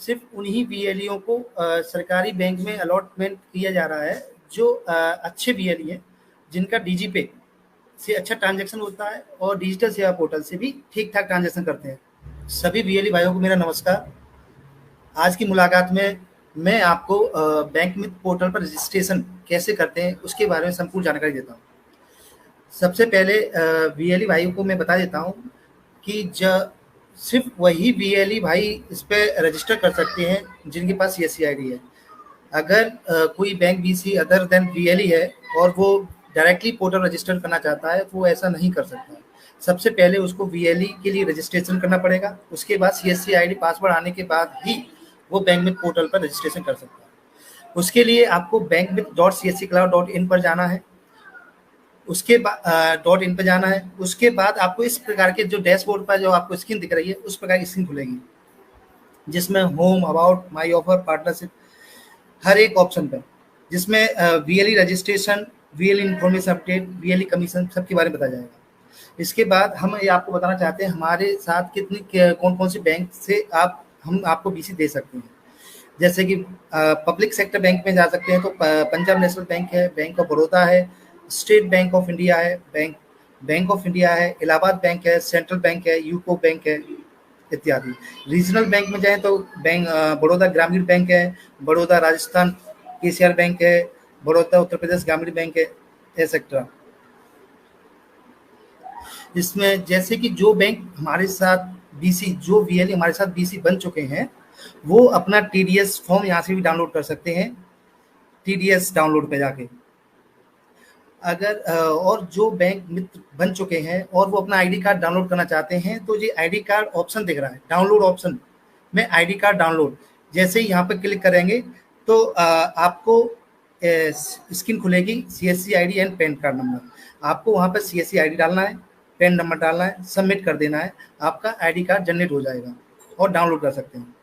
सिर्फ उन्हीं वीएलईओ को सरकारी बैंक में अलॉटमेंट किया जा रहा है जो अच्छे वीएलई हैं, जिनका डीजी पे से अच्छा ट्रांजैक्शन होता है और डिजिटल सेवा पोर्टल से भी ठीक-ठाक ट्रांजैक्शन करते हैं। सभी वीएलई भाइयों को मेरा नमस्कार। आज की मुलाकात में मैं आपको बैंक मित्र पोर्टल पर रजिस्ट्रेशन कैसे करते हैं, उसके बारे में संपूर्ण जानकारी देता हूँ। सबसे पहले वीएलई भाइयों को मैं बता देता हूँ कि सिर्फ वही वीएलई भाई इस पे रजिस्टर कर सकते हैं जिनके पास सीएससी आईडी है। अगर कोई bank BC other than VLE है और वो डायरेक्टली पोर्टल रजिस्टर करना चाहता है तो वो ऐसा नहीं कर सकता। सबसे पहले उसको वीएलई के लिए रजिस्ट्रेशन करना पड़ेगा, उसके बाद सीएससी आईडी पासवर्ड आने के बाद ही वो बैंक मित्र पोर्टल पर रजिस्ट्रेशन कर सकता है। उसके लिए आपको bankmit.csccloud.in पर जाना है, उसके बाद .in पे जाना है। उसके बाद आपको इस प्रकार के जो डैशबोर्ड पर जो आपको स्क्रीन दिख रही है उस प्रकार की स्क्रीन खुलेगी, जिसमें home, about, my offer, partnership हर एक ऑप्शन पर, जिसमें VLE registration, VLE information update, VLE commission सबके बारे में बताया जाएगा। इसके बाद हम ये आपको बताना चाहते हैं हमारे साथ कौन कौन से बैंक से हम आपको बीसी दे सकते हैं। जैसे कि पब्लिक सेक्टर बैंक में जा सकते हैं तो पंजाब नेशनल बैंक है, बैंक ऑफ बड़ौदा है, स्टेट बैंक ऑफ इंडिया है, बैंक ऑफ इंडिया है, इलाहाबाद बैंक है, सेंट्रल बैंक है, यूको बैंक है इत्यादि। रीजनल बैंक में जाएं तो बड़ौदा ग्रामीण बैंक है, बड़ौदा राजस्थान केसीआर बैंक है, बड़ौदा उत्तर प्रदेश ग्रामीण बैंक है, एक्सेट्रा। इसमें जैसे कि जो बैंक हमारे साथ बीसी, जो वीएलई हमारे साथ बीसी बन चुके हैं, वो अपना टीडीएस फॉर्म यहाँ से भी डाउनलोड कर सकते हैं, टीडीएस डाउनलोड पे जाके। अगर और जो बैंक मित्र बन चुके हैं और वो अपना आईडी कार्ड डाउनलोड करना चाहते हैं तो ये आईडी कार्ड ऑप्शन दिख रहा है, डाउनलोड ऑप्शन में आईडी कार्ड डाउनलोड, जैसे ही यहाँ पर क्लिक करेंगे तो आपको स्क्रीन खुलेगी CSC ID and pan card number. आपको वहाँ पर सीएससी आईडी डालना है, पैन नंबर डालना है, सबमिट कर देना है, आपका आईडी कार्ड जनरेट हो जाएगा और डाउनलोड कर सकते हैं।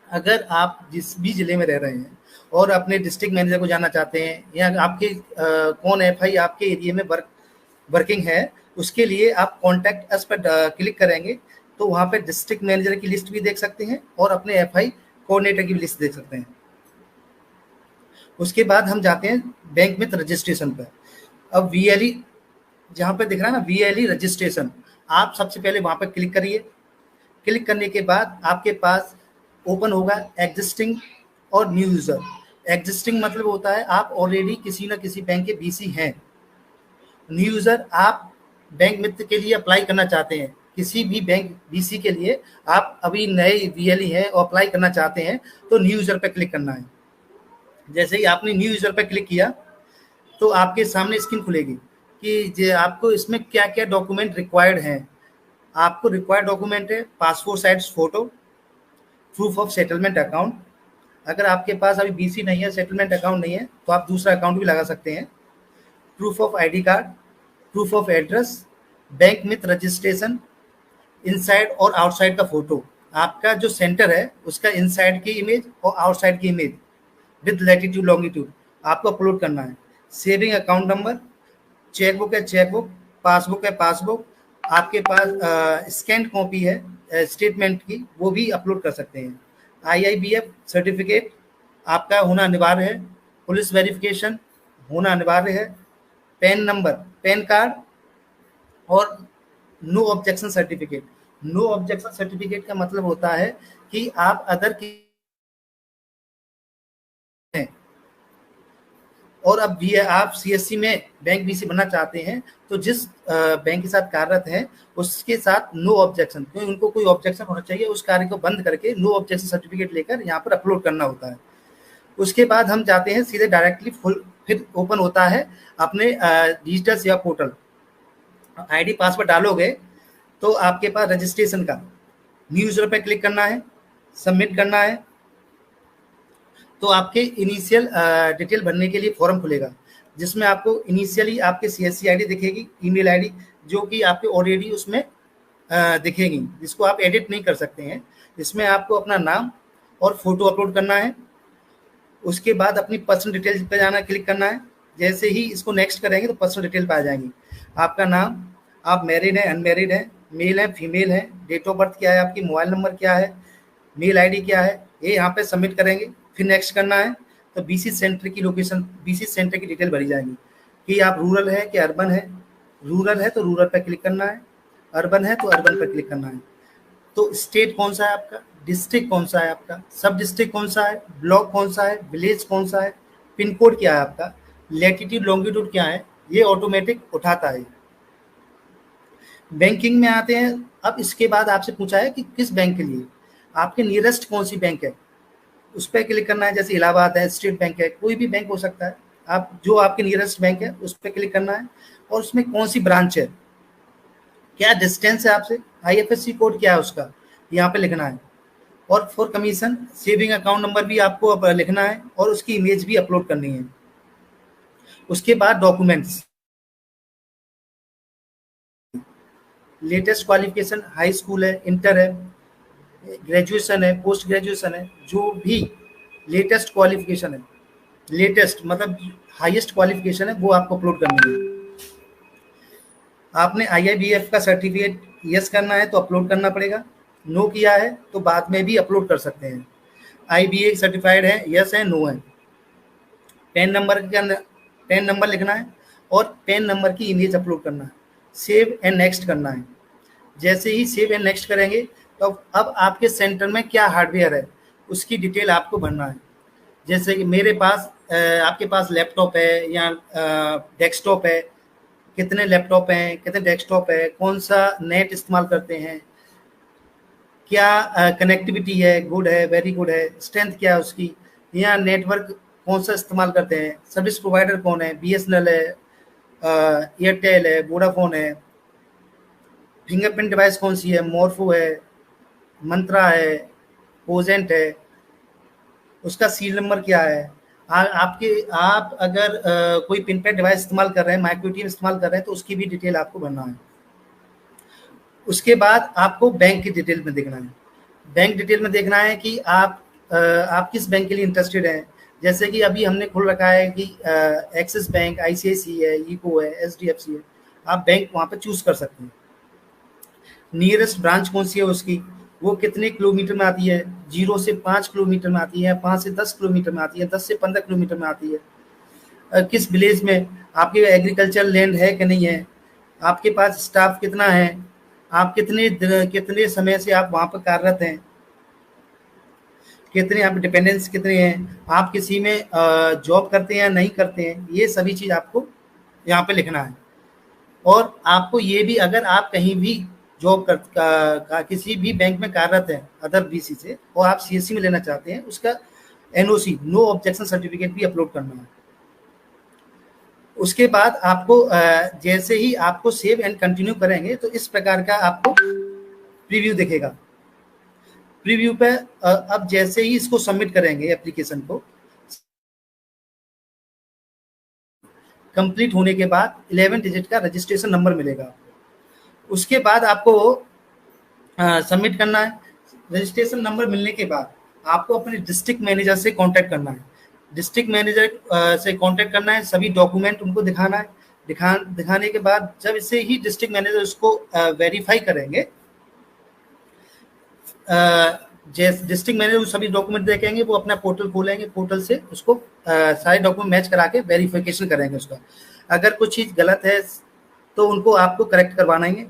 अगर आप जिस भी ज़िले में रह रहे हैं और अपने डिस्ट्रिक्ट मैनेजर को जानना चाहते हैं या आपके कौन एफआई आपके एरिया में वर्किंग है, उसके लिए आप कॉन्टैक्ट अस पर क्लिक करेंगे तो वहाँ पे डिस्ट्रिक्ट मैनेजर की लिस्ट भी देख सकते हैं और अपने एफआई कोऑर्डिनेटर की भी लिस्ट देख सकते हैं। उसके बाद हम जाते हैं बैंक मित्र रजिस्ट्रेशन पर। अब वीएलई जहाँ पे दिख रहा है ना वीएलई रजिस्ट्रेशन, आप सबसे पहले वहाँ पर क्लिक करिए। क्लिक करने के बाद आपके पास ओपन होगा एग्जिस्टिंग और न्यू यूज़र। एग्जिस्टिंग मतलब होता है आप ऑलरेडी किसी ना किसी बैंक के बीसी हैं। न्यू यूज़र आप बैंक मित्र के लिए अप्लाई करना चाहते हैं, किसी भी बैंक बीसी के लिए आप अभी नए वीएलई हैं और अप्लाई करना चाहते हैं तो न्यू यूज़र पर क्लिक करना है। जैसे ही आपने न्यू यूज़र पर क्लिक किया तो आपके सामने स्क्रीन खुलेगी कि आपको इसमें क्या क्या डॉक्यूमेंट रिक्वायर्ड हैं। आपको रिक्वायर्ड डॉक्यूमेंट है passport size photo, proof of settlement account. अगर आपके पास अभी बीसी नहीं है, सेटलमेंट अकाउंट नहीं है, तो आप दूसरा अकाउंट भी लगा सकते हैं। Proof of ID card, proof of address, bank Mitra registration, inside और आउटसाइड का फोटो, आपका जो सेंटर है उसका इनसाइड की इमेज और आउटसाइड की इमेज विद लैटिट्यूड लॉन्गिट्यूड आपको अपलोड करना है। सेविंग अकाउंट नंबर, चेकबुक है चेकबुक, पासबुक है पासबुक, आपके पास स्कैन कॉपी है स्टेटमेंट की, वो भी अपलोड कर सकते हैं। आईआईबीएफ सर्टिफिकेट आपका होना अनिवार्य है, पुलिस वेरिफिकेशन होना अनिवार्य है, पैन नंबर, पैन कार्ड और no objection certificate. No objection certificate का मतलब होता है कि आप अदर की हैं और अब भी आप सीएससी में बैंक बीसी बनना चाहते हैं तो जिस बैंक के साथ कार्यरत हैं उसके साथ नो ऑब्जेक्शन, क्योंकि उनको कोई ऑब्जेक्शन होना चाहिए, उस कार्य को बंद करके नो ऑब्जेक्शन सर्टिफिकेट लेकर यहाँ पर अपलोड करना होता है। उसके बाद हम जाते हैं सीधे डायरेक्टली फिर ओपन होता है अपने डिजिटल सेवा पोर्टल। आईडी पासवर्ड डालोगे तो आपके पास रजिस्ट्रेशन का न्यू यूजर पे क्लिक करना है, सबमिट करना है, तो आपके इनिशियल डिटेल भरने के लिए फॉर्म खुलेगा जिसमें आपको इनिशियली आपके सीएससी आईडी दिखेगी, ईमेल आईडी जो कि आपके ऑलरेडी उसमें दिखेगी, जिसको आप एडिट नहीं कर सकते हैं। इसमें आपको अपना नाम और फोटो अपलोड करना है। उसके बाद अपनी पर्सनल डिटेल्स पे जाना, क्लिक करना है। जैसे ही इसको नेक्स्ट करेंगे तो पर्सनल डिटेल पे आ जाएंगी। आपका नाम, आप मैरिड हैं अनमैरिड हैं, मेल है फीमेल है, डेट ऑफ बर्थ क्या है आपकी, मोबाइल नंबर क्या है, मेल आईडी क्या है, ये यहाँ पे सबमिट करेंगे, फिर नेक्स्ट करना है तो बीसी सेंटर की लोकेशन, बीसी सेंटर की डिटेल भरी जाएगी कि आप रूरल है कि अर्बन है। रूरल है तो रूरल पर क्लिक करना है, अर्बन है तो अर्बन पर क्लिक करना है। तो स्टेट कौन सा है आपका, डिस्ट्रिक्ट कौन सा है आपका, सब डिस्ट्रिक्ट कौन सा है, ब्लॉक कौन सा है, विलेज कौन सा है, पिन कोड क्या है आपका, लैटिट्यूड लॉन्गिट्यूड क्या है, ये ऑटोमेटिक उठाता है। बैंकिंग में आते हैं। अब इसके बाद आपसे पूछा है कि किस बैंक के लिए, आपके नियरेस्ट कौन सी बैंक है, उस पर क्लिक करना है। जैसे इलाहाबाद है, स्टेट बैंक है, कोई भी बैंक हो सकता है, आप जो आपके नियरेस्ट बैंक है उस पर क्लिक करना है और उसमें कौन सी ब्रांच है, क्या डिस्टेंस है आपसे, आईएफएससी कोड क्या है उसका, यहाँ पे लिखना है। और for commission saving account number भी आपको अब लिखना है और उसकी इमेज भी अपलोड करनी है। उसके बाद documents, latest qualification, high school है, इंटर है, ग्रेजुएशन है, पोस्ट ग्रेजुएशन है, जो भी लेटेस्ट क्वालिफिकेशन है, लेटेस्ट मतलब हाईएस्ट क्वालिफिकेशन है, वो आपको अपलोड करनी है। आपने आईआईबीएफ का सर्टिफिकेट यस करना है तो अपलोड करना पड़ेगा, नो किया है तो बाद में भी अपलोड कर सकते हैं। आईबीए सर्टिफाइड है, यस है, नो है। पैन नंबर के अंदर पैन नंबर लिखना है और पैन नंबर की इमेज अपलोड करना है, सेव एंड नेक्स्ट करना है। जैसे ही सेव एंड नेक्स्ट करेंगे तो अब आपके सेंटर में क्या हार्डवेयर है उसकी डिटेल आपको भरना है। जैसे कि मेरे पास आपके पास लैपटॉप है या डेस्कटॉप है, कितने लैपटॉप हैं, कितने डेस्कटॉप है, कौन सा नेट इस्तेमाल करते हैं, क्या कनेक्टिविटी है, गुड है, वेरी गुड है, स्ट्रेंथ क्या है उसकी, या नेटवर्क कौन सा इस्तेमाल करते हैं, सर्विस प्रोवाइडर कौन है, बीएसएनएल है, एयरटेल है, वोडाफोन है, फिंगरप्रिंट डिवाइस कौन सी है, मोरफो है, मंत्रा है, पोजेंट है, उसका सील नंबर क्या है। आप अगर कोई पिनपैड डिवाइस इस्तेमाल कर रहे हैं, माइक्रोटीम इस्तेमाल कर रहे हैं तो उसकी भी डिटेल आपको भरना है। उसके बाद आपको बैंक की डिटेल में देखना है। बैंक डिटेल में देखना है कि आप किस बैंक के लिए इंटरेस्टेड हैं। जैसे कि अभी हमने खोल रखा है कि एक्सिस बैंक, आईसीआईसी है, यूको है, एचडीएफसी है, आप बैंक वहाँ पर चूज कर सकते हैं। नियरेस्ट ब्रांच कौन सी है उसकी, वो कितने किलोमीटर में आती है, 0 से 5 किलोमीटर में आती है, 5 से 10 किलोमीटर में आती है, 10 से 15 किलोमीटर में आती है, किस विलेज में, आपके एग्रीकल्चर लैंड है कि नहीं है, आपके पास स्टाफ कितना है, आप कितने समय से आप वहाँ पर कार्यरत हैं, कितने आप डिपेंडेंस कितने हैं, आप किसी में जॉब करते हैं या नहीं करते हैं, ये सभी चीज़ आपको यहाँ पे लिखना है। और आपको ये भी, अगर आप कहीं भी जॉब किसी भी बैंक में कार्यरत है अदर बीसी से और आप सीएससी में लेना चाहते हैं, उसका एनओसी, नो ऑब्जेक्शन सर्टिफिकेट भी अपलोड करना है। उसके बाद आपको जैसे ही आपको सेव एंड कंटिन्यू करेंगे तो इस प्रकार का आपको प्रीव्यू दिखेगा। प्रीव्यू पे अब जैसे ही इसको सबमिट करेंगे एप्लीकेशन को, कंप्लीट होने के बाद 11 डिजिट का रजिस्ट्रेशन नंबर मिलेगा। उसके बाद आपको सबमिट करना है। रजिस्ट्रेशन नंबर मिलने के बाद आपको अपने डिस्ट्रिक्ट मैनेजर से कांटेक्ट करना है। डिस्ट्रिक्ट मैनेजर से कांटेक्ट करना है, सभी डॉक्यूमेंट उनको दिखाना है। दिखाने के बाद जब इसे ही डिस्ट्रिक्ट मैनेजर उसको वेरीफाई करेंगे, डिस्ट्रिक्ट मैनेजर सभी डॉक्यूमेंट देखेंगे, वो अपना पोर्टल खोलेंगे, पोर्टल से उसको सारे डॉक्यूमेंट मैच करा के वेरिफिकेशन करेंगे उसका। अगर कुछ चीज़ गलत है तो उनको आपको करेक्ट करवाएंगे,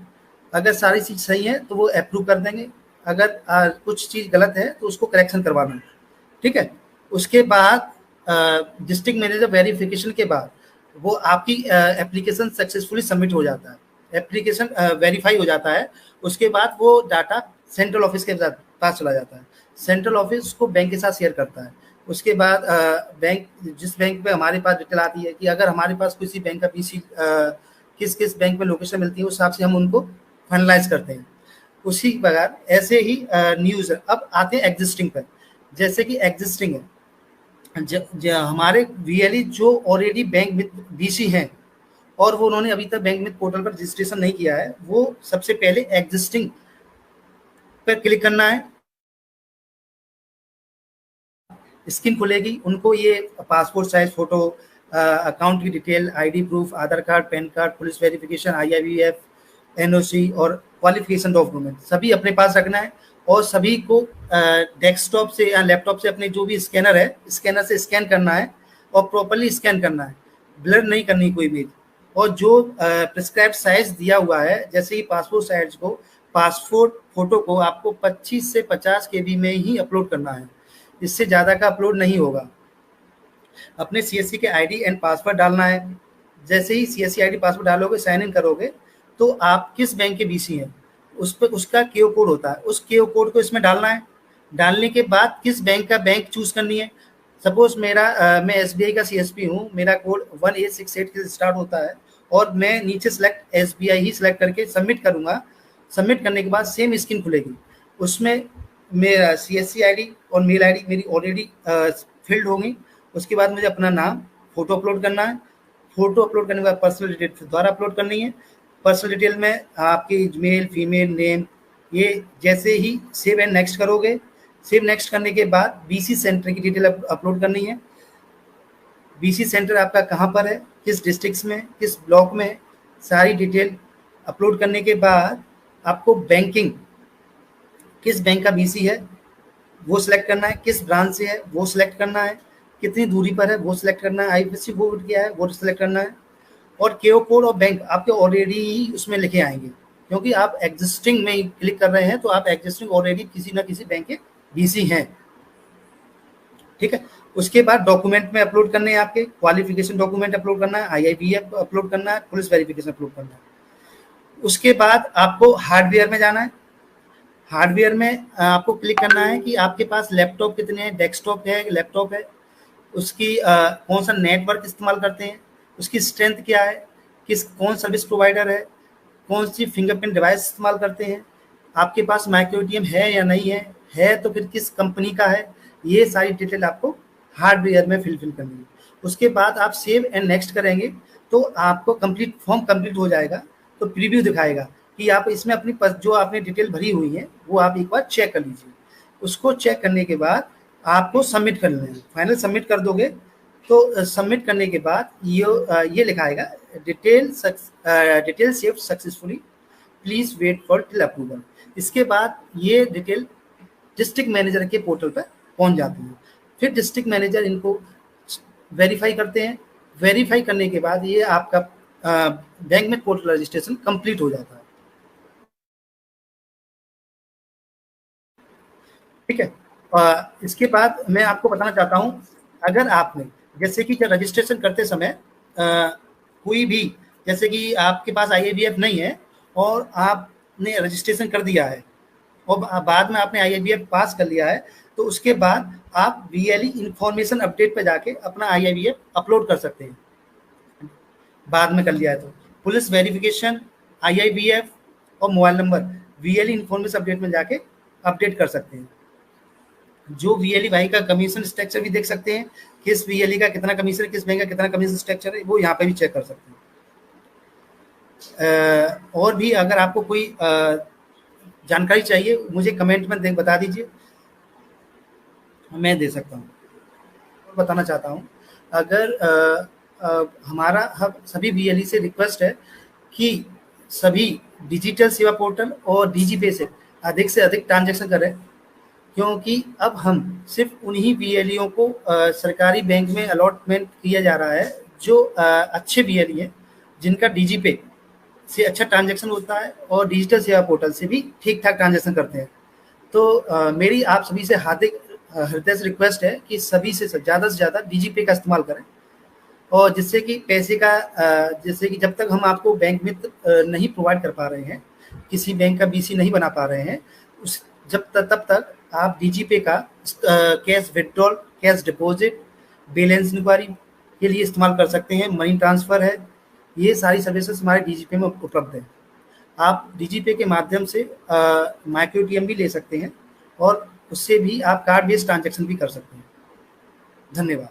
अगर सारी चीज़ सही है तो वो अप्रूव कर देंगे, अगर कुछ चीज़ गलत है तो उसको करेक्शन करवाना है। ठीक है। उसके बाद डिस्ट्रिक्ट मैनेजर वेरिफिकेशन के बाद वो आपकी एप्लीकेशन सक्सेसफुली सबमिट हो जाता है, एप्लीकेशन वेरीफाई हो जाता है। उसके बाद वो डाटा सेंट्रल ऑफिस के पास चला जाता है, सेंट्रल ऑफिस को बैंक के साथ शेयर करता है। उसके बाद बैंक, जिस बैंक पे हमारे पास डिटेल आती है कि अगर हमारे पास किसी बैंक का बीसी किस किस बैंक में लोकेशन मिलती है, उस हिसाब से हम उनको फाइनलाइज करते हैं। उसी प्रकार ऐसे ही न्यूज। अब आते हैं एग्जिस्टिंग पर। जैसे कि एग्जिस्टिंग है, हमारे वीएलई जो ऑलरेडी बैंक में बीसी हैं और वो उन्होंने अभी तक बैंक में पोर्टल पर रजिस्ट्रेशन नहीं किया है, वो सबसे पहले एग्जिस्टिंग पर क्लिक करना है। स्क्रीन खुलेगी, उनको ये पासपोर्ट साइज फोटो, अकाउंट की detail, ID proof, Aadhaar card, PAN card, police verification, IIBF, NOC और क्वालिफिकेशन डॉक्यूमेंट सभी अपने पास रखना है। और सभी को डेस्कटॉप से या लैपटॉप से अपने जो भी स्कैनर है, स्कैनर से स्कैन करना है और प्रॉपर्ली स्कैन करना है, ब्लर नहीं करनी कोई इमेज। और जो प्रिस्क्राइब साइज दिया हुआ है, जैसे ही पासपोर्ट साइज को, पासपोर्ट फोटो को आपको 25 से 50 केबी में ही अपलोड करना है, इससे ज़्यादा का अपलोड नहीं होगा। अपने सीएससी के आईडी एंड पासवर्ड डालना है। जैसे ही सीएससी आईडी पासवर्ड डालोगे, साइन इन करोगे, तो आप किस बैंक के बीसी हैं उस पर उसका केओ कोड होता है, उस केओ कोड को इसमें डालना है। डालने के बाद किस बैंक का बैंक चूज करनी है। सपोज मैं एसबीआई का सीएसपी हूँ, मेरा कोड 1868 से स्टार्ट होता है और मैं नीचे सेलेक्ट एसबीआई ही सिलेक्ट करके सबमिट करूंगा। सबमिट करने के बाद सेम स्क्रीन खुलेगी, उसमें मेरा सीएससी आईडी और मेल आईडी मेरी ऑलरेडी फिल्ड होंगी। उसके बाद मुझे अपना नाम, फोटो अपलोड करना है। फोटो अपलोड करने के बाद पर्सनल डिटेल दोबारा अपलोड करनी है। पर्सनल डिटेल में आपकी मेल, फीमेल, नेम, ये जैसे ही सेव एंड नेक्स्ट करोगे, सेव नेक्स्ट करने के बाद बीसी सेंटर की डिटेल अपलोड करनी है। बीसी सेंटर आपका कहाँ पर है, किस डिस्ट्रिक्ट में, किस ब्लॉक में, सारी डिटेल अपलोड करने के बाद आपको बैंकिंग, किस बैंक का बीसी है वो सिलेक्ट करना है, किस ब्रांच से है वो सिलेक्ट करना है, कितनी दूरी पर है वो सिलेक्ट करना है, आईएफएससी कोड क्या है वो सिलेक्ट करना है। और केओ कोड और बैंक आपके ऑलरेडी ही उसमें लिखे आएंगे, क्योंकि आप एग्जिस्टिंग में क्लिक कर रहे हैं, तो आप एग्जिस्टिंग ऑलरेडी किसी ना किसी बैंक के बीसी हैं। ठीक है। उसके बाद डॉक्यूमेंट में अपलोड करने हैं, आपके क्वालिफिकेशन डॉक्यूमेंट अपलोड करना है, आईआईबीएफ अपलोड करना है, पुलिस वेरिफिकेशन अपलोड करना है। उसके बाद आपको हार्डवेयर में जाना है। हार्डवेयर में आपको क्लिक करना है कि आपके पास लैपटॉप कितने हैं, डेस्कटॉप है, लैपटॉप है, उसकी कौन सा नेटवर्क इस्तेमाल करते हैं, उसकी स्ट्रेंथ क्या है, कौन सर्विस प्रोवाइडर है, कौन सी फिंगरप्रिंट डिवाइस इस्तेमाल करते हैं, आपके पास माइक्रो एटीएम है या नहीं है तो फिर किस कंपनी का है, ये सारी डिटेल आपको हार्डवेयर में फिल करनी है। उसके बाद आप सेव एंड नेक्स्ट करेंगे तो आपको कंप्लीट फॉर्म कंप्लीट हो जाएगा। तो प्रीव्यू दिखाएगा कि आप इसमें अपनी जो आपने डिटेल भरी हुई है वो आप एक बार चेक कर लीजिए। उसको चेक करने के बाद आपको सबमिट कर लेना है। फाइनल सबमिट कर दोगे तो सबमिट करने के बाद ये लिखाएगा detail saved successfully, please wait for till approval. इसके बाद ये डिटेल डिस्ट्रिक्ट मैनेजर के पोर्टल पर पहुंच जाती है। फिर डिस्ट्रिक्ट मैनेजर इनको वेरीफाई करते हैं। वेरीफाई करने के बाद ये आपका बैंक में पोर्टल रजिस्ट्रेशन कंप्लीट हो जाता है। ठीक है। इसके बाद मैं आपको बताना चाहता हूं, अगर आपने जैसे कि रजिस्ट्रेशन करते समय कोई भी, जैसे कि आपके पास आईआईबीएफ नहीं है और आपने रजिस्ट्रेशन कर दिया है और बाद में आपने आईआईबीएफ पास कर लिया है, तो उसके बाद आप वीएलई इंफॉर्मेशन अपडेट पे जाके अपना आईआईबीएफ अपलोड कर सकते हैं। बाद में कर लिया है तो पुलिस वेरिफिकेशन, आईआईबीएफ और mobile number VLE information update में जाके अपडेट कर सकते हैं। जो वीएलई भाई का कमीशन स्ट्रक्चर भी देख सकते हैं, किस वीएलई का कितना कमीशन है, किस बैंक का कितना कमीशन स्ट्रक्चर है, वो यहाँ पे भी चेक कर सकते हैं। और भी अगर आपको कोई जानकारी चाहिए मुझे कमेंट में बता दीजिए, मैं दे सकता हूँ। बताना चाहता हूँ, अगर हमारा सभी वीएलई से रिक्वेस्ट है कि सभी डिजिटल सेवा पोर्टल और डीजीपे से अधिक ट्रांजैक्शन करें, क्योंकि अब हम सिर्फ उन्हीं वीएलईओं को सरकारी बैंक में अलॉटमेंट किया जा रहा है जो अच्छे वीएलई हैं, जिनका डीजीपे से अच्छा ट्रांजैक्शन होता है और डिजिटल सेवा पोर्टल से भी ठीक ठाक ट्रांजैक्शन करते हैं। तो मेरी आप सभी से हार्दिक हृदय से रिक्वेस्ट है कि सभी से ज़्यादा डीजीपे का इस्तेमाल करें, और जिससे कि पैसे का जैसे कि जब तक हम आपको बैंक में नहीं प्रोवाइड कर पा रहे हैं, किसी बैंक का बीसी नहीं बना पा रहे हैं, तब तक आप डीजीपे का cash withdrawal, cash deposit, balance inquiry के लिए इस्तेमाल कर सकते हैं। मनी ट्रांसफ़र है, ये सारी सर्विसेज हमारे डीजीपे में उपलब्ध है। आप डीजीपे के माध्यम से माइक्रो एटीएम भी ले सकते हैं और उससे भी आप कार्ड बेस्ड ट्रांजैक्शन भी कर सकते हैं। धन्यवाद।